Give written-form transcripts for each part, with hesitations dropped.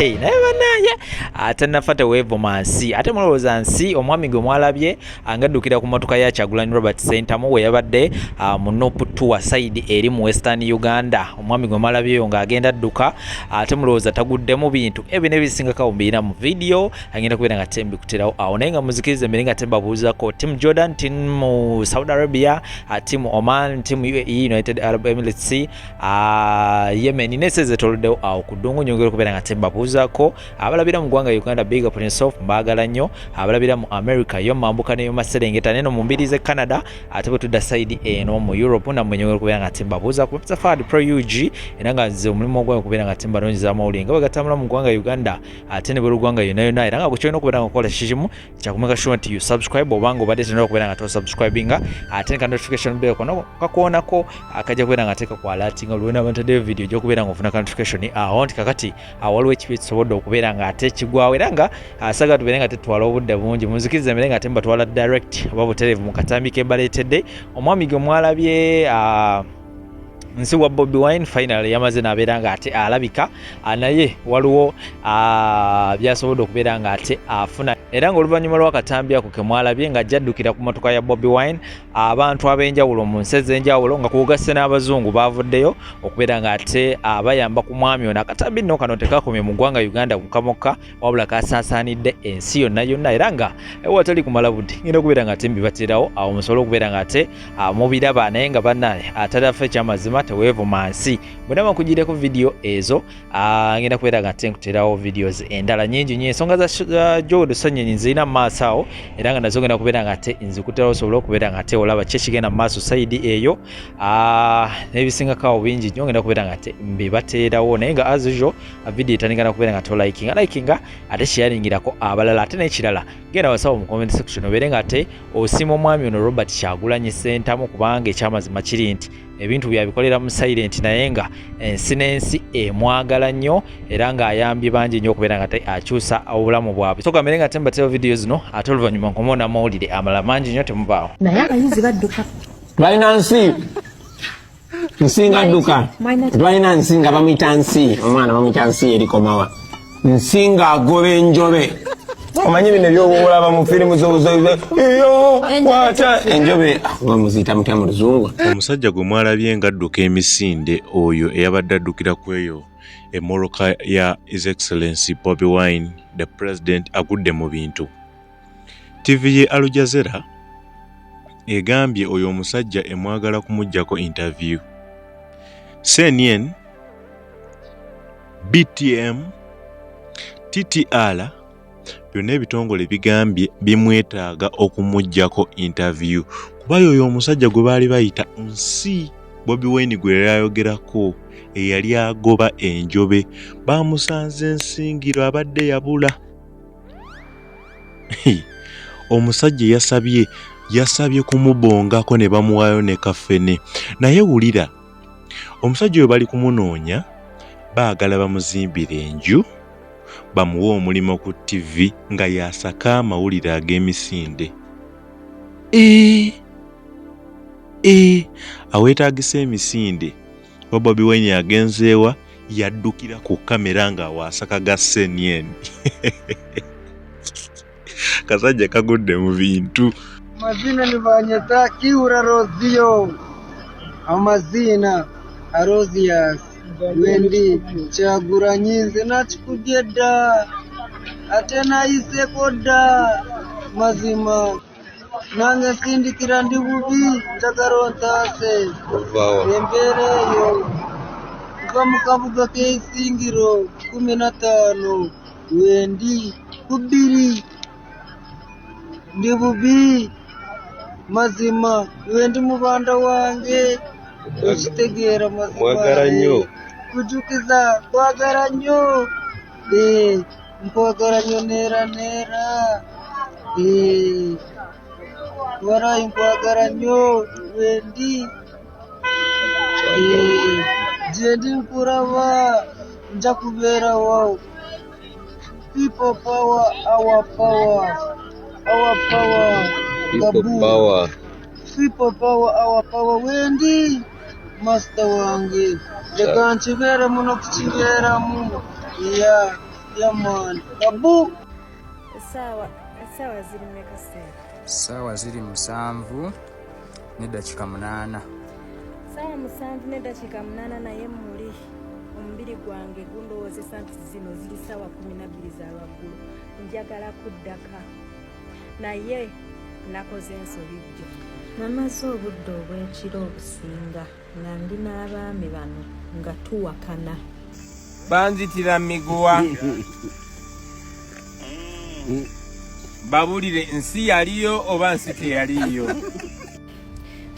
naye banaye ate nafata weevo mansi ate mulowooza nsi omwami gwe mwalabye angaddukira ku motoka ya Kyagulanyi Robert Ssentamu we yabadde mu Noputua side eri mu Western Uganda. Omwami gwe mwalabyeyo ng'agenda adduka ate mulowooza taguddemu bintu ebyo ebisingako mbirina mu video agenda kubeera nga tembi kuterawo awo naye nga muzikirize mbere nga tembabuuzako Team Jordan, Team Saudi Arabia, Team Oman, Team UAE, United Arab Emirates, Yemen nesezetoloddewo awo ku ddungu nyongera okubeera nga tembabuuzako abalabira mu ggwanga Uganda big up yourself mbagala nnyo abalabira mu America yo mambuka neyo maserengeta neno mu mbiri ze Canada ate bwe tudda side eno mu Europe namwe nyongera okubeera nga tembabuuzako Safari Pro UG era nga nze omulimu ogwange okubeera nga tembalonyiza amawulire nga bagatambula mu ggwanga Uganda ate ne buli ggwanga yonna era nga kukyolina okubeera nga okola kikimu kyakumeka sure nti you subscribe obanga obadde tenera okubeera nga tosubscribinga ate ka notification bell kono kakuonako akajja kubeera nga teeka ku alertinga olwena abantaddeyo video ojja okubeera nga ofuna ka notification awo nti kakati waliwo ekibi kisobodde okubeera nga ate kigwawo era nga asaga tubeere nga tetwala obudde bungi munzikirize mbere nga tembatwala direct oba butereevu mu katambi kembaleetedde omwami gwe mwalabye nsi wa Bobi Wine final yamaze nabeera nga ate alabika naye waliwo byasobodde okubeera nga ate afuna era nga oluvannyuma lw'akatambi ako kemwalabye nga ajjaddukira ku motoka ya Bobi Wine abantu ab'enjawulo mu nsi ez'enjawulo nga kugasse n'abazungu baavuddeyo okubeera nga ate abayamba ku mwami ono akatambi nno kano tekakomye mu ggwanga Uganda mukka wabula kasaasaanidde ensi yonna era nga ewatali kumala budde ngenda okubeera nga ate mbibaterawo awo musobole okubeera nga ate mubiraba naye nga bannaye atalafe ekyamazima teweevu mansi bwenama kugireko video ezo ngenda kubeera nga ate nkuterawo videos endala nyingi nnyo ensonga za George Sonyenyi nzirina mu maaso awo era nga nazo ngenda kubeera nga ate nzikuterawo osobola okubeera nga ate olaba ki ekigenda mu maaso side eyo n'ebisingako awo bingi nnyo ngenda kubeera nga ate mbibateerawo naye nga as usual video etandikana kubeera nga tolikinga ate sharingirako abalala ate n'ekirala genda wasaba mu comment section obeere nga ate osiima omwami ono Robert Kyagulanyi Ssentamu kubanga ekyamazima kiri nti ebintu byabikolera mu silent naye nga ensi n'ensi emwagala nnyo era ng'ayambye bangi nnyo okubeera nga akyusa obulamu bwabwe soka mbere nga tembateo video zino ate oluvannyuma nkomona amawulire amalala mangi nnyo temubaawo naye abayizi badduka balina nsi nsinga dduka balina nsi nga bamuyita nsi omwana bamuyita nsi erikomawa nsi nga agoba enjobe omanyi bino by'olaba mu firimu iyo waata enjobe bamuziyita mutya mu luzungu. Omusajja gwe mwalabye ng'adduka emisinde oyo eyabadde addukira ku eyo emmoloka ya His Excellency Bobi Wine the President agudde mu bintu. TV ye Al Jazeera egambye oyo omusajja emwagala kumuggyako interview. CNN, BTM, TTR byonna ebitongole bigambye bimwetaaga okumuggyako interview kuba oyo omusajja gwe baali bayita nsi Bobi Wine gwe yayogerako eyali agoba enjobe bamusanze ensingiro abadde yabula. Omusajja yasabye kumubongako ne bamuwaayo ne kafene naye wulira omusajja oyo bali kumunoonya baagala bamuzimbira enju bamuwa omulimu ku TV nga yasaka amawulire ag'emisinde. Aweetaagisa emisinde Bobi Wine yagenzeewa yaddukira ku kamera nga wasaka ga CNN. Kasajja kagudde mu bintu. Mazina ni Vanyata Kiura Rozio amazina Arosias Wendi Kyagulanyi nze nakikudyedda ate nayiseko dda mazima nange sindikira ndi bubi njagala ontaase embeera eyo nva mu kabuga k'esingiro 15 Wendi ku 2 ndi bubi mazima Wendi mubanda wange okitegeera mazima mwagala nnyo kujukiza kwagala nnyo nkwagala nnyo neera warayi nkwagala nnyo Wendi gye ndi nkuraba nja kubeerawo. People power, our power, our power, people power. People power, our power. Wendi master wange leka nkibeere muno kukibeeramu Yeah man, Kabu. Sawa ziri mmeka sente? Sawa ziri 7 n'eddakiika 8. Sawa 7 n'eddakiika 8 naye muli omubiri gwange gundowoozesa nti zino ziri sawa 12 za lwaggulu. Njagala kuddaka naye nakoze ensobijjo. Namaze obudde obw'ekiro obusinga nga ndi n'abaami bano nga tuwakana. Banzitira miguwa. Babulire nsi yaliyo oba nsi teyaliyo.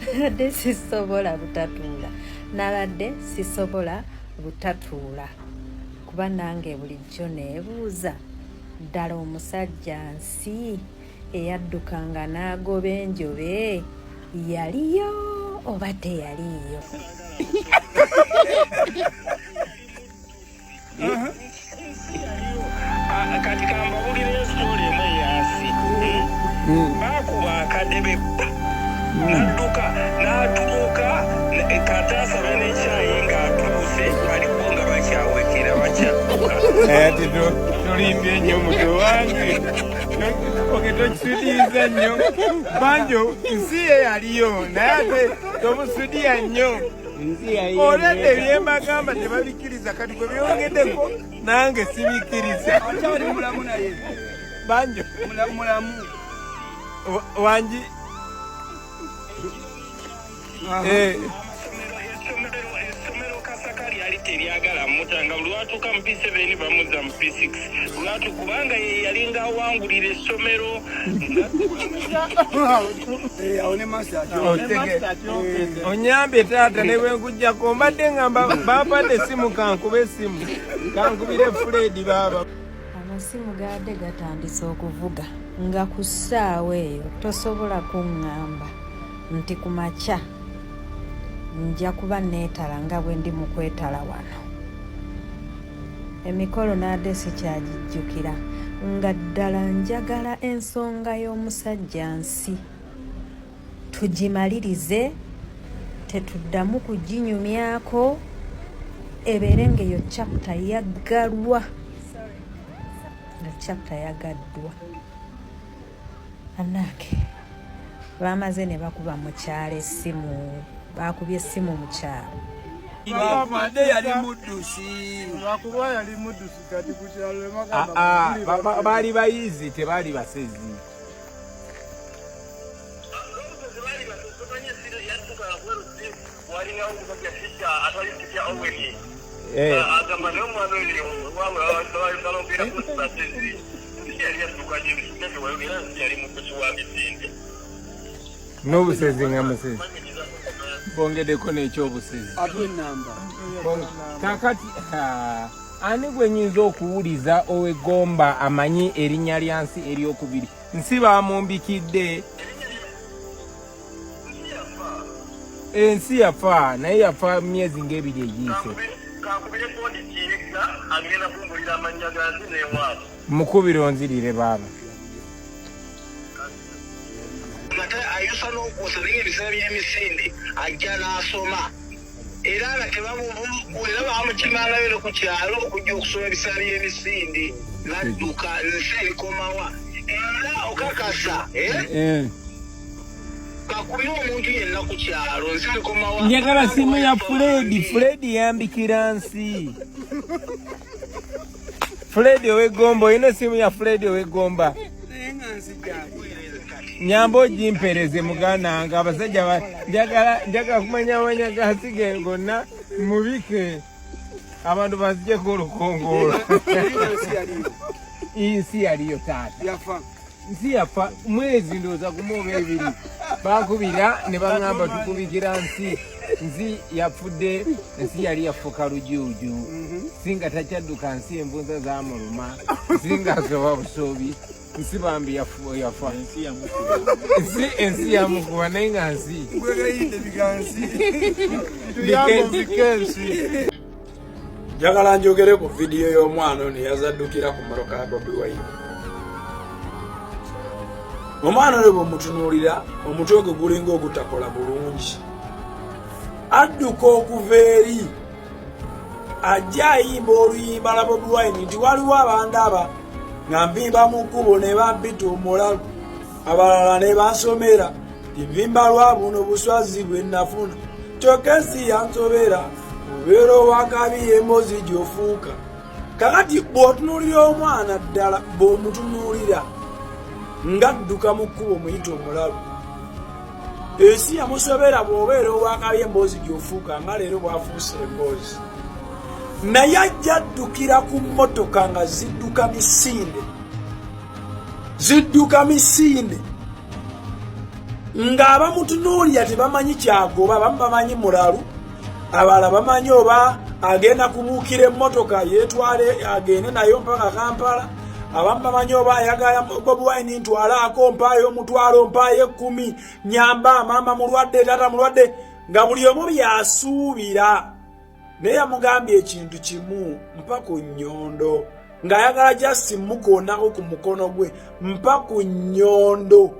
Nabadde sisobola butatuula. Nabadde sisobola butatuula. Kuba nange bulijjo neebuuza ddala omusajja nsi eyaddukanga n'agoba enjobe yaliyo oba teyaliyo? Kati kambabulire story emu yasi. Bakuba akadebe nadduka n'atuuka kataasaba n'ekyayi ng'atuuse baliko nga bakyawekera bakyakuka. Tolimbye nnyo muto wange. Oge tokisudiiza nnyo. Banjo nsi ye yaliyo naye ate tomusudiya nnyo. Olwedde ebyembagamba tebabikkiriza kati gwe byongeddeko nange sibikkiriza. Akyali mulamu naye. Banjo Mulamu. wangi essomero Kasakali yali teryagala mutanga lwatuuka mu P7 bamuzza mu P6 lwatu kubanga ye yalinga awangulira essomero. Onyambe taata ne bwe nkujjako mbadde ngamba baapadde essimu kankube essimu kankubire Fred baaba. Amasimu gaadde gatandise okuvuga nga ku ssaawa eyo tosobola kuŋŋamba nti ku makya nja kuba neetala nga bwe ndi mu kwetala wano. Emikolo naadde sikyagijjukira nga ddala njagala ensonga y'omusajja nsi tugimalirize tetuddamu kuginyumyako ebeere ng'eyo chapter yaggalwa nga chapter yagaddwa. Anake bamaze ne bakuba mu kyalo essimu bakubye essimu mu kyalo. Bamade yali muddusi. Bakuba yali muddusi kati ku kyalo magamba. Baali bayizi tebaali basezi. N'obusezi nga musezi bongeddeko n'ekyobusezi kakati ani gwe nnyinza okuwuliza ow'eggomba amanyi erinnya lya nsi eryokubiri? Nsi bamumbikidde ensi yafa naye yafa myezi ng'ebiri egiyise. Mukubire onzirire baaba. Ayusa n'okusalinga ebiseera by'emisinde ajja n'asoma era nga tebamubuulira bamukimalayo ne ku kyalo okujja okusoma ebiseera by'emisinde n'adduka nsi erikomawa era okakasa kakubira omuntu yenna ku kyalo nsi erikomawa. Njagala simu ya Fred yambikira nsi. Fred ow'eggomba olina simu ya Fred ow'eggomba. Nyambo ogimpereze muganda wange abasajja njagala kumanyamanya gasige gonna mubike abantu bazijeko olukongoola. Nsi yaliyo taata nsi yafa mwezi ndowooza gumu oba 2 bakubira ne baŋŋamba tukubikira nsi yafudde. Nsi yali yafuuka lujuuju singa takyadduka nsi envunza zamuluma singa asoba busobi nsi bambi yafa ensi yamukuba naye nga nsi njagala njogere ku vidiyo y'omwana ono yazaddukira ku mmotoka ya Bobi Wine. Omwana oyo bw'omutunuulira omutwe gwe gulinga ogutakola bulungi. Adduka okuva eri ajja ayimba oluyimba la Bobi Wine nti waliwo abantu aba nga mpimba mu kkubo ne bampita omulalu abalala ne bansomera tivimba lwa buno buswazi bwe nafuna kyokka ensi yansobera obeera owakabi embozi gy'ofuuka kakati bw'otunuulira omwana ddala bw'omutunuulira ng'adduka mu kkubo muyita omulalu ensi yamusobera bw'obeera owakabi embozi gy'ofuuka nga leero bw'afuuse emboozi naye ajja addukira ku mmotoka nga zidduka misinde ng'abamutunuulira tebamanyi kyagoba abamu bamanyi mulalu abalala bamanyi oba agenda kubuukira emmotoka yeetwale agende nayo mpaka Kampala abamu bamanyi oba ayagala Bobi Wine ntwalaako mpaayo omutwalo mpaayo 10 nyamba maama mulwadde tata mulwadde nga buli omu byasuubira naye yamugambye ekintu kimu mpa ku nnyondo ng'ayagala just mukoonako ku mukono gwe mpa ku nnyondo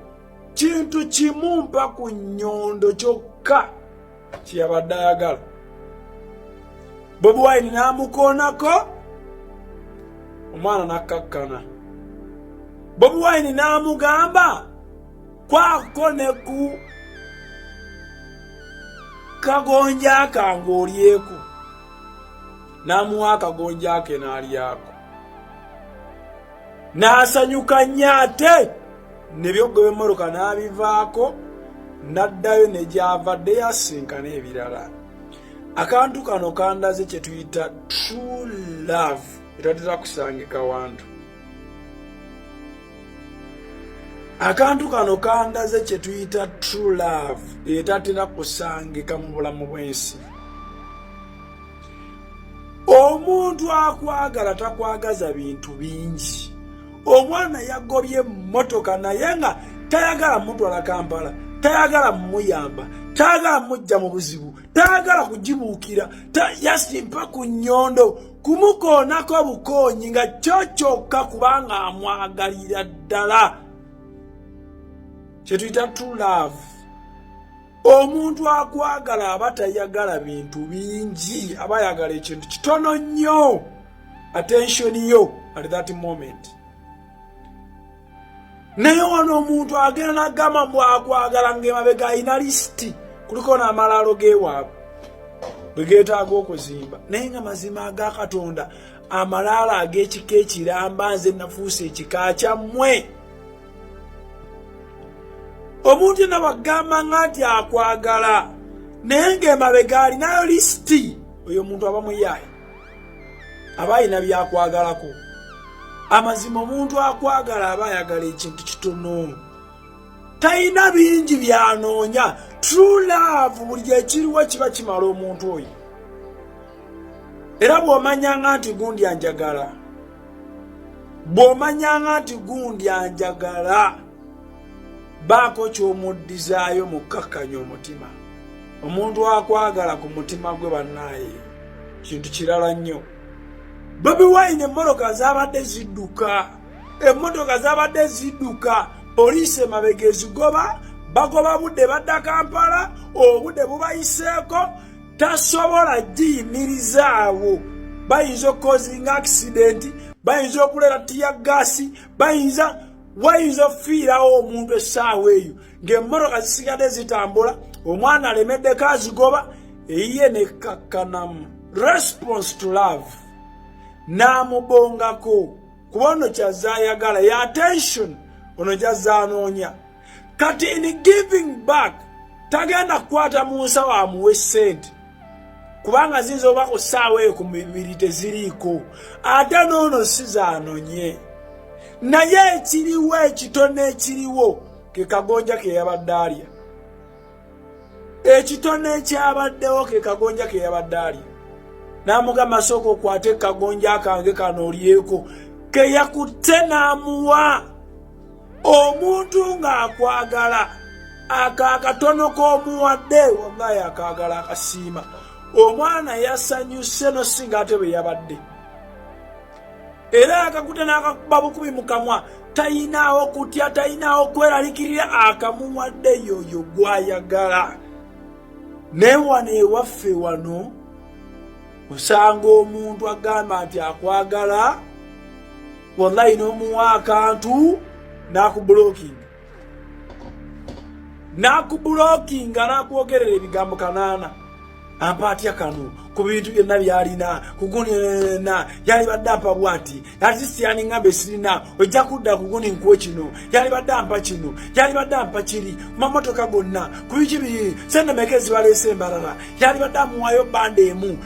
kintu kimu mpa ku nnyondo kyokka kyeyabadde ayagala Bobi Wine n'amukoonako omwana n'akkakkana Bobi Wine n'amugamba kwako ne ku kagonja kange olyeko n'amuwa akagonja ke n'alyako n'asanyuka nnyo ate nebyogoba emmoroka n'abivaako n'addayo ne gy'avadde yasinkana ebirala akantu kano kandaze kye tuyita true love etatera kusangika wantu akantu kano kandaze kye tuyita true love etatera kusangika mu bulamu bw'ensi omuntu akwagala takwagaza bintu bingi omwana yagobye mmotoka naye nga tayagala mutwala Kampala tayagala muyamba tayagala mujja mu buzibu tayagala kugibuukira yasimpa ku nnyondo kumukoonako bukoonyi nga kyokyokka kubanga amwagalira ddala kyetuyita true love omuntu akwagala aba tayagala bintu bingi aba ayagala ekintu kitono nnyo attention yo at that moment naye wano omuntu agenda n'agamba bwakwagala ng'emabega alina lisiti kuliko n'amalaalo g'ewaabwe bwe geetaaga okuzimba naye nga mazima aga Katonda amalaalo ag'ekika ekiramba nze nafuuse ekika kyammwe omuntu yenna bagamba nti akwagala naye ng'emabega alinayo lisiti oyo omuntu aba muyaayi aba alina byakwagalako amazima omuntu akwagala aba ayagala ekintu kitono talina bingi byanoonya true love buli gyekiriwo kiba kimala omuntu oyo era bw'omanyanga nti gundi anjagala bw'omanyanga nti gundi anjagala baako ky'omuddizaayo mukkakkanya omutima omuntu akwagala ku mutima gwe bannaaye kintu kirala nnyo Bobi Wine emmoroka zabadde zidduka poliisi emabega ezigoba bagoba budde badda Kampala obudde bubayiseeko tasobola giyimiriza awo bayinza okukozinga accident bayinza okuleeta tiyagasi wayinza okufiirawo omuntu essaawa eyo ng'emmoroka zisigadde zitambula omwana alemeddeko azigoba eyiye nekkakkanamu response to love n'amubongako kuba ono kyazza ayagala ya attention ono kyazza anoonya kati in giving back tagenda kukwata mu nsawo amuwe ssente kubanga ziyinza oba ku ssaawa eyo ku mibiri teziriiko ate n'ono si zaanonye naye ekiriwo ekitono ekiriwo ke kagonja ke yabadde alya ekitono ekyabaddewo ke kagonja ke yabadde alya n'amugamba sooka okwate kagonja kange kano olyeko ke yakutte n'amuwa omuntu ng'akwagala akakatono k'omuwadde wallahi akaagala akasiima omwana yasanyuse no singa ate bwe yabadde era akakutte n'akakuba bukubi mu kamwa tayinaawo kutya tayinaawo kweralikirira akamuwadde yoyo gwayagala naye wano ewaffe wano osanga omuntu agamba nti akwagala wallahi n'omuwa akantu nakubulookinga nakwogerera ebigambo kanaana ampa atya kano ku bintu byonna byalina kugunina yali badde ampa bwati ati siyaningambe sirina ojja kudda kuguni nkuwe kino yali badde ampa kino yali badde ampa kiri mamotoka gonna ku biki biri sendemekezi baleese embalala yali badde amuwayo banda emu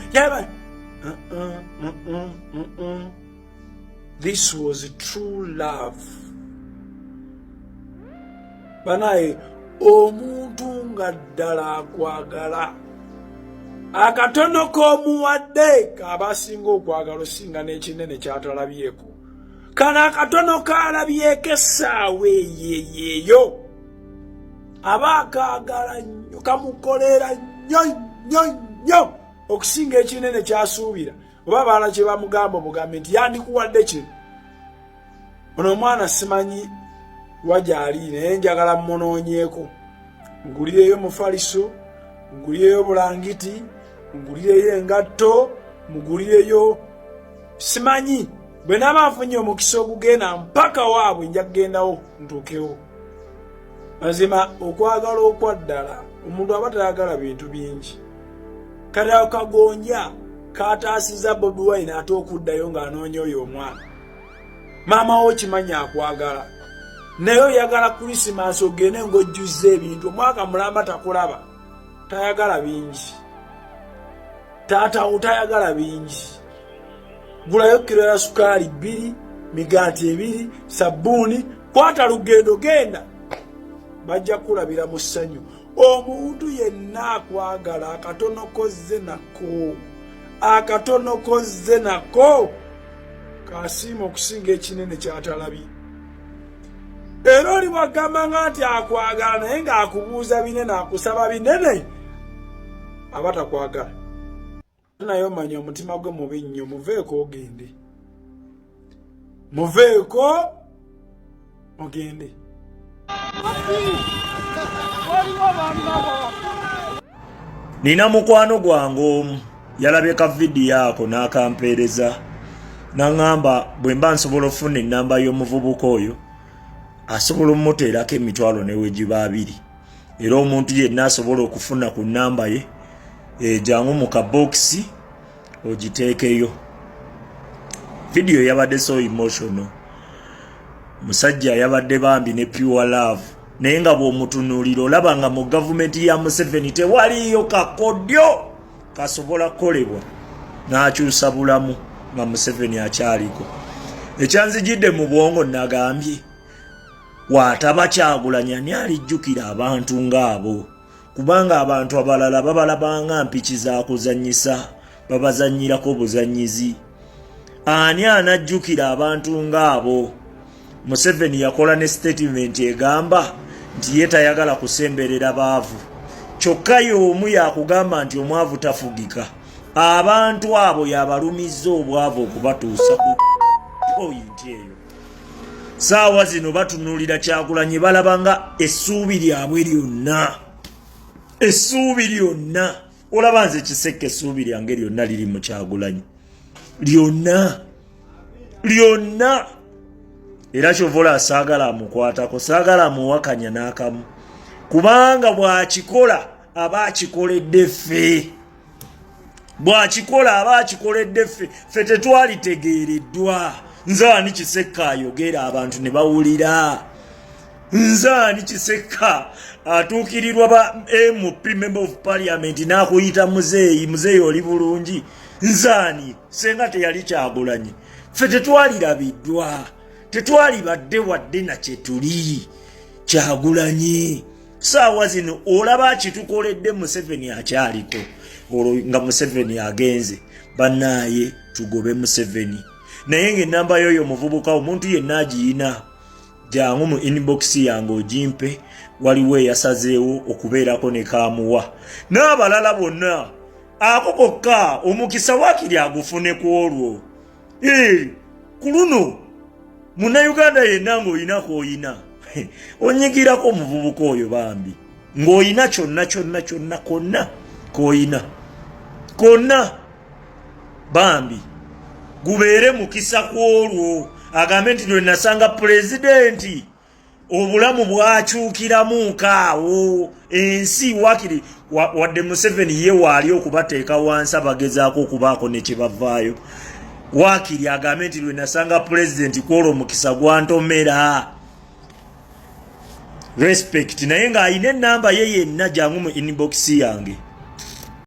This was true love. Banaye omuntu nga ddala akwagala akatono k'omuwadde k'abasinga okwagala osinga n'ekinene ky'atalabyeko kana akatono k'alabyeko essaawa eyeeyo aba akaagala nnyo kamukolera nnyo okusinga ekinene ky'asuubira oba abaana kye bamugamba omugambe nti yandikuwadde kino ono omwana simanyi wajali naye njagala mmunoonyeeko ngulireyo mufaliso ngulireyo bulangiti ngulireyo engatto mugulireyo simanyi bwe naaba nfunye omukisa ogugenda mpaka waabwe nja kugendawo ntuukewo mazima okwagala okwaddala omuntu aba tayagala bintu bingi kati ako kagonja kataasiza Bobi Wine ate okuddayo ng'anoonya oyo omwana maama wo kimanyi akwagala naye oyagala Krismasi ogende ng'ojjuzza ebintu omwaka mulamba takulaba tayagala bingi taata wo tayagala bingi gulayo kiro ya sukaali 2 migaati 2 sabbuuni kwata lugendo genda bajja kulabira mu ssanyu omuntu yenna akwagala akatono kozze nako kasiima okusinga ekinene kyatalabye era oli bwagamba nti akwagala naye ng'akubuuza binene akusaba binene aba takwagala naye omanye omutima gwe mubi nnyo muveeko ogende nina mukwano gwange omu yalabye ka vidiyo ako n'akampeereza n'aŋŋamba bwe mba nsobola okufuna ennamba y'omuvubuka oyo asobola omuteerako emitwalo newegiba 2 era omuntu yenna asobola okufuna ku nnamba ye jangu mu kabokisi ogiteekeyo. Vidiyo yabadde so emotional, musajja yabadde bambi ne pure love naye nga bw'omutunuulira olaba nga mu gavumenti ya Museveni tewaliyo kakodyo kasobola kukolebwa n'akyusa bulamu nga Museveni akyaliko. Ekyanzijidde mu bwongo nagambye waataba Kyagulanyi ani alijjukira abantu ng'abo, kubanga abantu abalala babalabanga mpiki za kuzannyisa babazannyirako buzannyizi. Ani anajjukira abantu ng'abo? Museveni yakola ne statement egamba nti ye tayagala kusemberera baavu, kyokka y'omu yakugamba nti omwavu tafugika. Abantu abo yabalumizza obwavu okubatuusa ku pointi eyo. Saawa zino batunuulira Kyagulanyi balabanga essuubi lyabwe lyonna. Olaba nze Kiseke essuubi lyange lyonna liri mu Kyagulanyi lyonna. Era kyovola saagala amukwatako, saagala amuwakanya n'akamu, kubanga bw'akikola aba akikoledde ffe. Ffe tetwalitegeereddwa. Nze ani Kiseka ayogera abantu ne bawulira? Nze ani Kiseka atuukirirwa ba MP Member of Parliament n'akuyita muzeeyi oli bulungi? Nze ani? Senga teyali Kyagulanyi. Ffe tetwalirabiddwa, tetwalibadde wadde na kye tuli. Kyagulanyi saawa zino olaba kitukoledde Museveni akyaliko. Olwo nga Museveni agenze bannaaye tugobe Museveni. Naye ng'ennamba y'oyo muvubuka omuntu yenna agiyina, jangu mu inbox yange ogimpe. Waliwo eyasazeewo okubeerako ne kaamuwa n'abalala bonna. Ako kokka omukisa waakiri agufune ku olwo. Ku luno Munnayuganda yenna ng'oyinako oyina onyigirako omuvubuka oyo bambi ng'oyina kyonna konna k'oyina konna. bambi gubeere mukisa kwolwo agambe nti lwe nasanga pulezidenti obulamu bwakyukiramu kaawo ensi wakiri wadde Museveni ye waali okubateeka wansi abagezaako okubaako ne kye bavaayo wakiri agambe nti lwe nasanga pulezidenti kwolwo mukisa gwantomera respect naye ng'ayina ennamba ye yenna jangu mu inbox yange